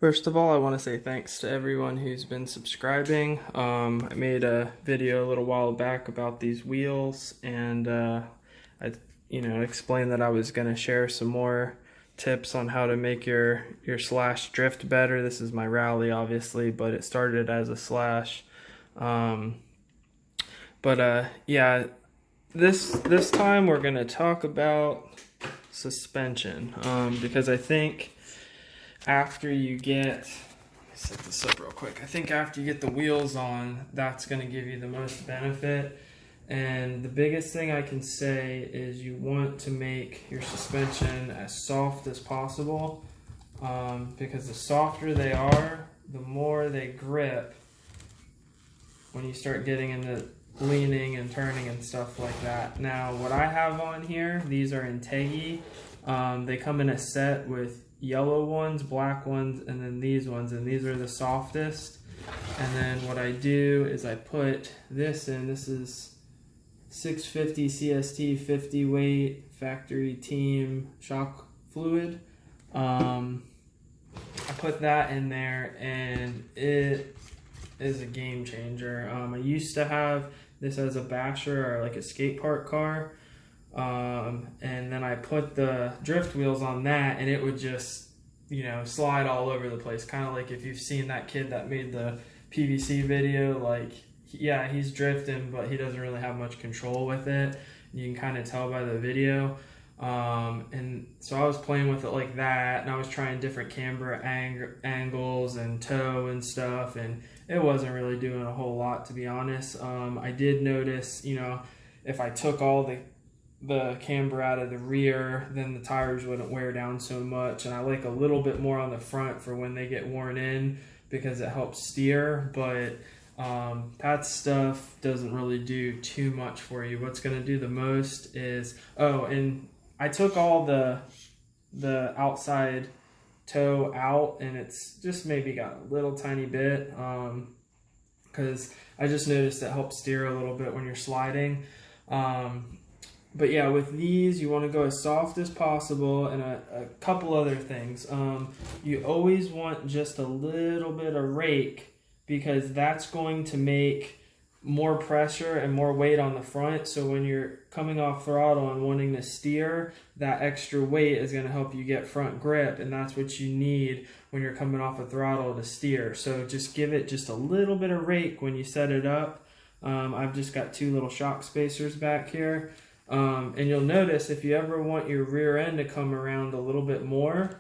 First of all, I want to say thanks to everyone who's been subscribing. I made a video a little while back about these wheels, and I, explained that I was going to share some more tips on how to make your Slash drift better. This is my rally, obviously, but it started as a Slash. Yeah, this time we're going to talk about suspension, because I think after you get, let me set this up real quick. I think after you get the wheels on, that's going to give you the most benefit. And the biggest thing I can say is you want to make your suspension as soft as possible, because the softer they are, the more they grip when you start getting into leaning and turning and stuff like that. Now, what I have on here, these are Integy. They come in a set with yellow ones, black ones, and then these ones, and these are the softest. And then what I do is I put this in. This is 650 CST 50 weight factory team shock fluid. I put that in there, and it is a game changer. I used to have this as a basher or like a skate park car. And then I put the drift wheels on that, and it would just, slide all over the place. Kind of like if you've seen that kid that made the PVC video, like, yeah, he's drifting, but he doesn't really have much control with it. You can kind of tell by the video. And so I was playing with it like that, and I was trying different camber angles and toe and stuff, and it wasn't really doing a whole lot, to be honest. I did notice, if I took all the camber out of the rear, then the tires wouldn't wear down so much, and I like a little bit more on the front for when they get worn in because it helps steer. But that stuff doesn't really do too much for you. What's going to do the most is, and I took all the outside toe out, and it's just maybe got a little tiny bit, because I just noticed it helps steer a little bit when you're sliding. But yeah, with these, you want to go as soft as possible, and a couple other things. You always want just a little bit of rake, because that's going to make more pressure and more weight on the front. So when you're coming off throttle and wanting to steer, that extra weight is going to help you get front grip, and that's what you need when you're coming off a throttle to steer. So just give it just a little bit of rake when you set it up. I've just got two little shock spacers back here. And you'll notice if you ever want your rear end to come around a little bit more,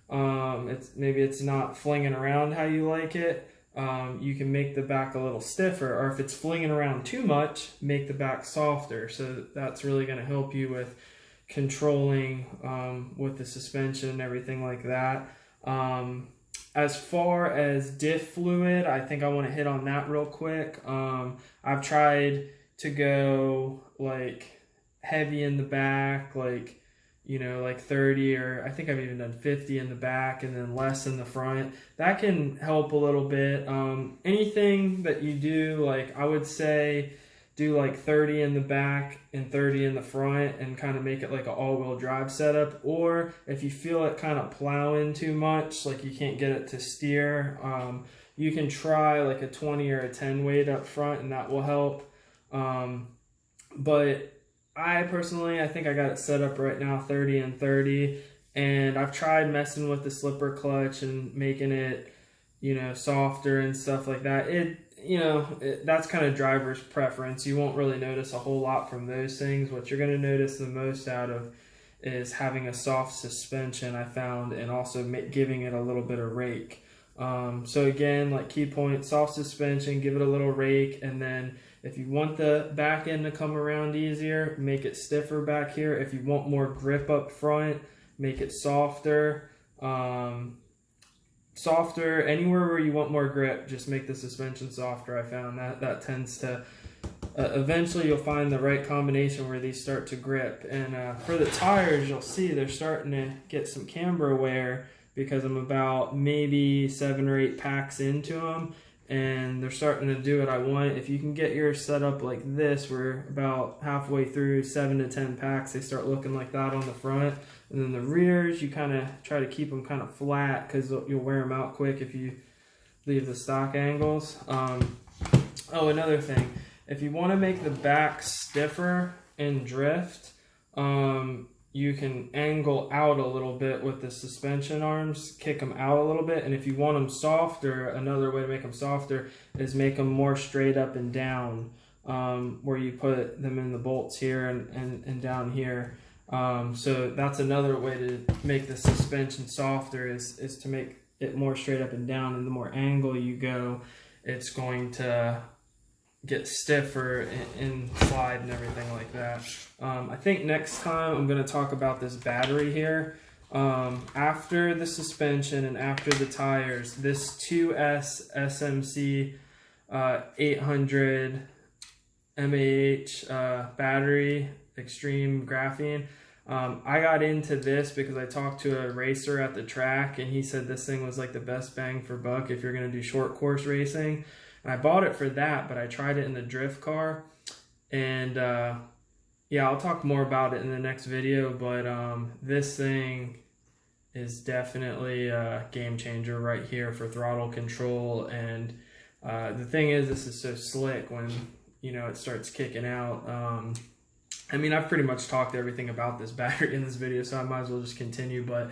maybe it's not flinging around how you like it, you can make the back a little stiffer, or if it's flinging around too much, make the back softer. So that's really going to help you with controlling with the suspension and everything like that. As far as diff fluid, I think I want to hit on that real quick. I've tried to go like heavy in the back, like 30, or I think I've even done 50 in the back, and then less in the front. That can help a little bit. Anything that you do, like I would say do like 30 in the back and 30 in the front, and kind of make it like an all-wheel drive setup. Or if you feel it kind of plowing too much, like you can't get it to steer, you can try like a 20 or a 10 weight up front, and that will help. But I think I got it set up right now 30 and 30, and I've tried messing with the slipper clutch and making it, softer and stuff like that. That's kind of driver's preference. You won't really notice a whole lot from those things. What you're going to notice the most out of is having a soft suspension, I found, and also giving it a little bit of rake. So again, like key point, soft suspension, give it a little rake, and then if you want the back end to come around easier, make it stiffer back here. If you want more grip up front, make it softer. Softer, anywhere where you want more grip, just make the suspension softer. I found that tends to, eventually you'll find the right combination where these start to grip. And for the tires, you'll see they're starting to get some camber wear, because I'm about maybe 7 or 8 packs into them. and they're starting to do what I want. If you can get yours set up like this, we're about halfway through 7 to 10 packs, they start looking like that on the front. And then the rears, you kind of try to keep them kind of flat because you'll wear them out quick if you leave the stock angles. Oh, another thing, if you want to make the back stiffer and drift, you can angle out a little bit with the suspension arms, kick them out a little bit. And if you want them softer, another way to make them softer is make them more straight up and down, where you put them in the bolts here and down here. So that's another way to make the suspension softer is to make it more straight up and down. And the more angle you go, it's going to get stiffer and slide and everything like that. I think next time I'm going to talk about this battery here. After the suspension and after the tires, this 2S SMC 800 mAh battery, extreme graphene. I got into this because I talked to a racer at the track, and he said this thing was like the best bang for buck if you're going to do short course racing. And I bought it for that, but I tried it in the drift car, and yeah, I'll talk more about it in the next video. But this thing is definitely a game changer right here for throttle control. And the thing is, this is so slick when it starts kicking out. I mean, I've pretty much talked everything about this battery in this video, so I might as well just continue. But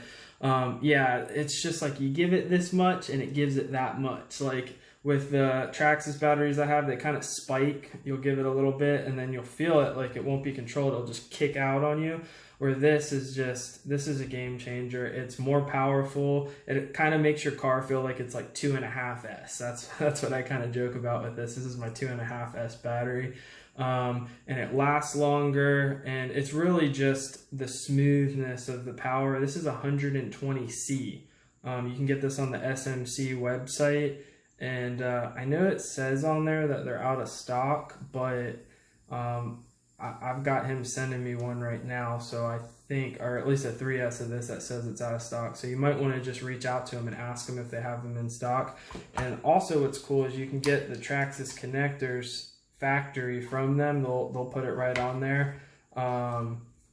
yeah, it's just like you give it this much and it gives it that much. Like with the Traxxas batteries I have, they kind of spike. You'll give it a little bit and then you'll feel it, like it won't be controlled. It'll just kick out on you. Where this is a game changer. It's more powerful. It kind of makes your car feel like it's like 2.5S. That's what I kind of joke about with this. This is my 2.5S battery. And it lasts longer, and it's really just the smoothness of the power. This is 120C. You can get this on the SMC website, and I know it says on there that they're out of stock, but I've got him sending me one right now, so I think, or at least a 3S of this that says it's out of stock. So you might want to just reach out to them and ask them if they have them in stock. And also what's cool is you can get the Traxxas connectors factory from them. They'll put it right on there,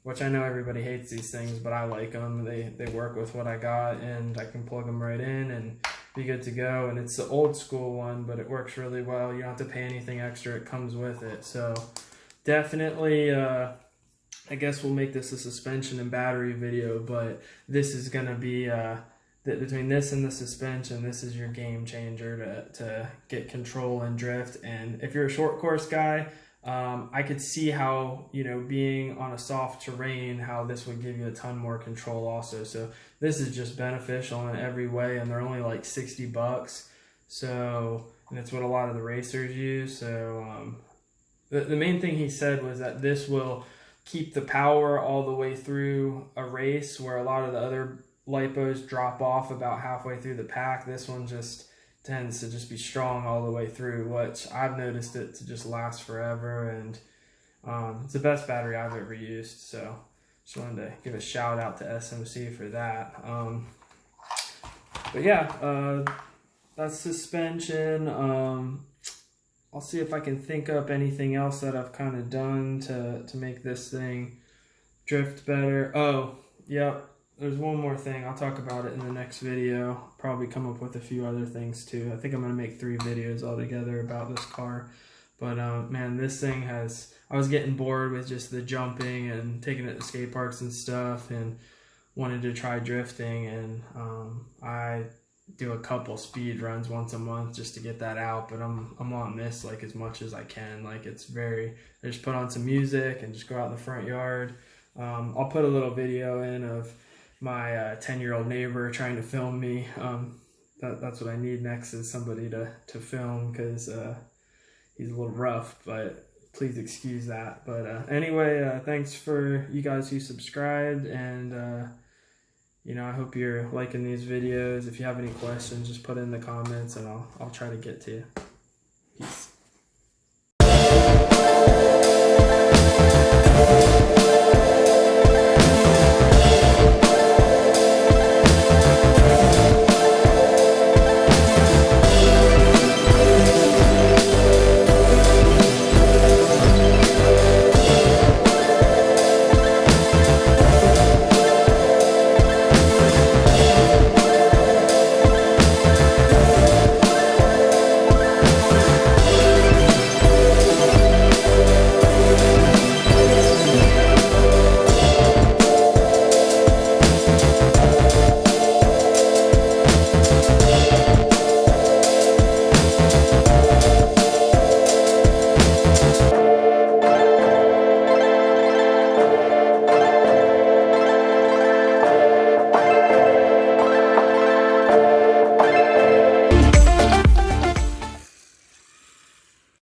which I know everybody hates these things, but I like them. They work with what I got, and I can plug them right in and be good to go. And it's the old school one, but it works really well. You don't have to pay anything extra. It comes with it. So definitely, I guess we'll make this a suspension and battery video, but this is going to be between this and the suspension, this is your game changer to get control and drift. And if you're a short course guy, I could see how, being on a soft terrain, how this would give you a ton more control also. So this is just beneficial in every way, and they're only like 60 bucks. So, and it's what a lot of the racers use. So the main thing he said was that this will keep the power all the way through a race, where a lot of the other lipos drop off about halfway through the pack. This one just tends to just be strong all the way through, which I've noticed it to just last forever. And it's the best battery I've ever used. So just wanted to give a shout out to SMC for that. But yeah, that's suspension. I'll see if I can think up anything else that I've kind of done to make this thing drift better. Oh, yep. There's one more thing. I'll talk about it in the next video. Probably come up with a few other things too. I think I'm going to make 3 videos altogether about this car. But man, this thing I was getting bored with just the jumping and taking it to skate parks and stuff, and wanted to try drifting. And I do a couple speed runs once a month just to get that out. But I'm on this like as much as I can. Like I just put on some music and just go out in the front yard. I'll put a little video in of my 10-year-old neighbor trying to film me. That's what I need next, is somebody to film, because he's a little rough, but please excuse that. But anyway, thanks for you guys who subscribed, and I hope you're liking these videos. If you have any questions, just put it in the comments and I'll try to get to you. Peace.